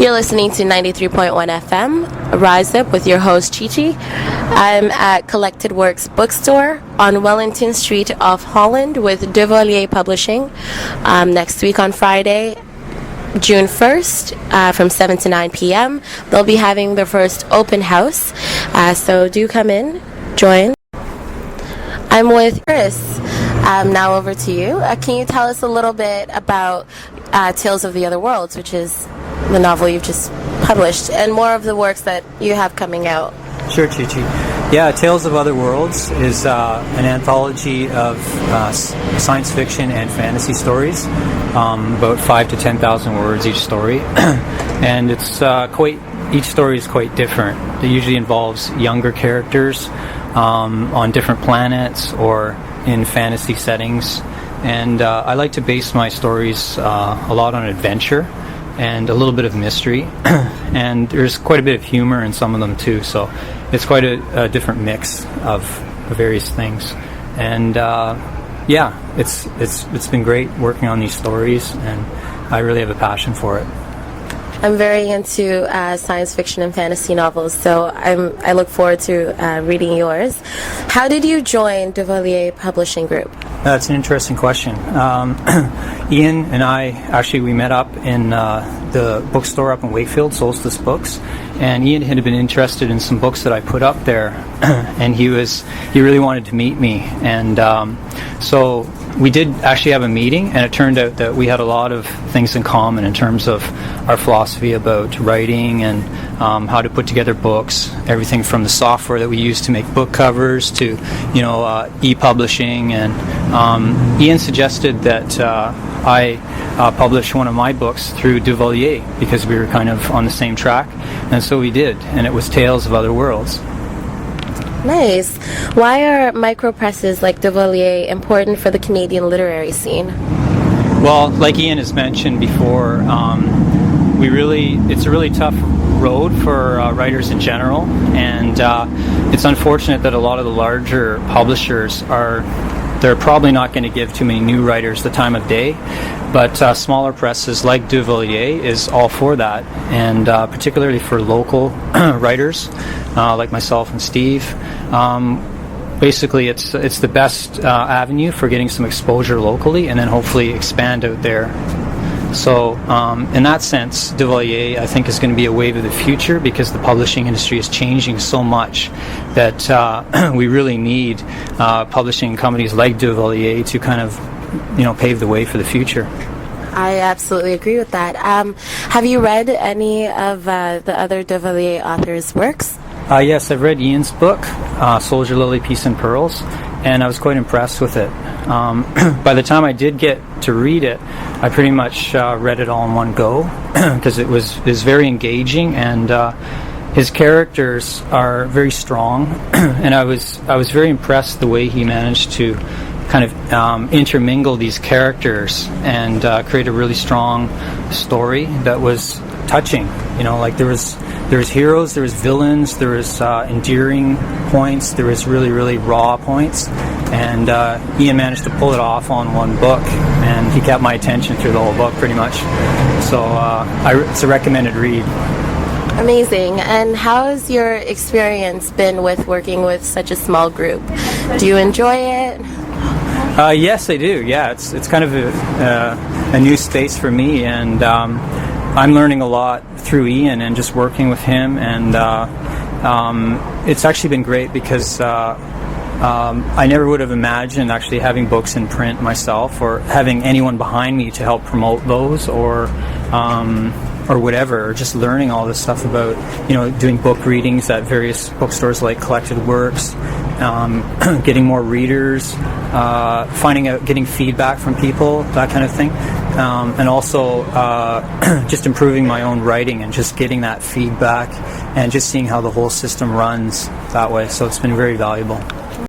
You're listening to 93.1 FM, Rise Up with your host, Chi-Chi. I'm at Collected Works Bookstore on Wellington Street off Holland with Deux Voiliers Publishing. Next week on Friday, June 1st, from 7 to 9 p.m. They'll be having their first open house, so do come in, join. I'm with Chris. Now over to you. Can you tell us a little bit about Tales of the Other Worlds, which is the novel you've just published, and more of the works that you have coming out? Sure, Chi-Chi. Yeah, Tales of Other Worlds is an anthology of science fiction and fantasy stories, about 5,000 to 10,000 words each story, and it's each story is quite different. It usually involves younger characters on different planets or in fantasy settings, and I like to base my stories a lot on adventure and a little bit of mystery, and there's quite a bit of humor in some of them too, so it's quite a different mix of various things. And yeah, it's been great working on these stories, and I really have a passion for it. I'm very into science fiction and fantasy novels, so I look forward to reading yours. How did you join Deux Voiliers Publishing Group? That's an interesting question. Ian and I, actually, we met up in the bookstore up in Wakefield, Hostess Books, and Ian had been interested in some books that I put up there, and he really wanted to meet me, and so we did actually have a meeting, and it turned out that we had a lot of things in common in terms of our philosophy about writing and how to put together books, everything from the software that we use to make book covers to, e-publishing. And Ian suggested that I publish one of my books through Deux Voiliers because we were kind of on the same track, and so we did, and it was Tales of Other Worlds. Nice. Why are micropresses like Deux Voiliers important for the Canadian literary scene? Well, like Ian has mentioned before, it's a really tough road for writers in general, and it's unfortunate that a lot of the larger publishers they're probably not going to give too many new writers the time of day, but smaller presses like Deux Voiliers is all for that, and particularly for local writers like myself and Steve. Basically, it's the best avenue for getting some exposure locally, and then hopefully expand out there. So in that sense, Deux Voiliers, I think, is going to be a wave of the future because the publishing industry is changing so much that we really need publishing companies like Deux Voiliers to kind of, pave the way for the future. I absolutely agree with that. Have you read any of the other Deux Voiliers authors' works? Yes, I've read Ian's book, Soldier, Lily, Peace and Pearls, and I was quite impressed with it. By the time I did get to read it, I pretty much read it all in one go because it was very engaging, and his characters are very strong, and I was very impressed the way he managed to kind of intermingle these characters and create a really strong story that was touching. Like there was heroes, there was villains, there was endearing points, there was really, really raw points, and Ian managed to pull it off on one book, and he kept my attention through the whole book pretty much. So it's a recommended read. Amazing. And how has your experience been with working with such a small group? Do you enjoy it? Yes, I do. Yeah, it's kind of a new space for me, and I'm learning a lot through Ian and just working with him, and it's actually been great because I never would have imagined actually having books in print myself, or having anyone behind me to help promote those, or whatever, or just learning all this stuff about, doing book readings at various bookstores like Collected Works, getting more readers, getting feedback from people, that kind of thing, and also just improving my own writing and just getting that feedback and just seeing how the whole system runs that way. So it's been very valuable.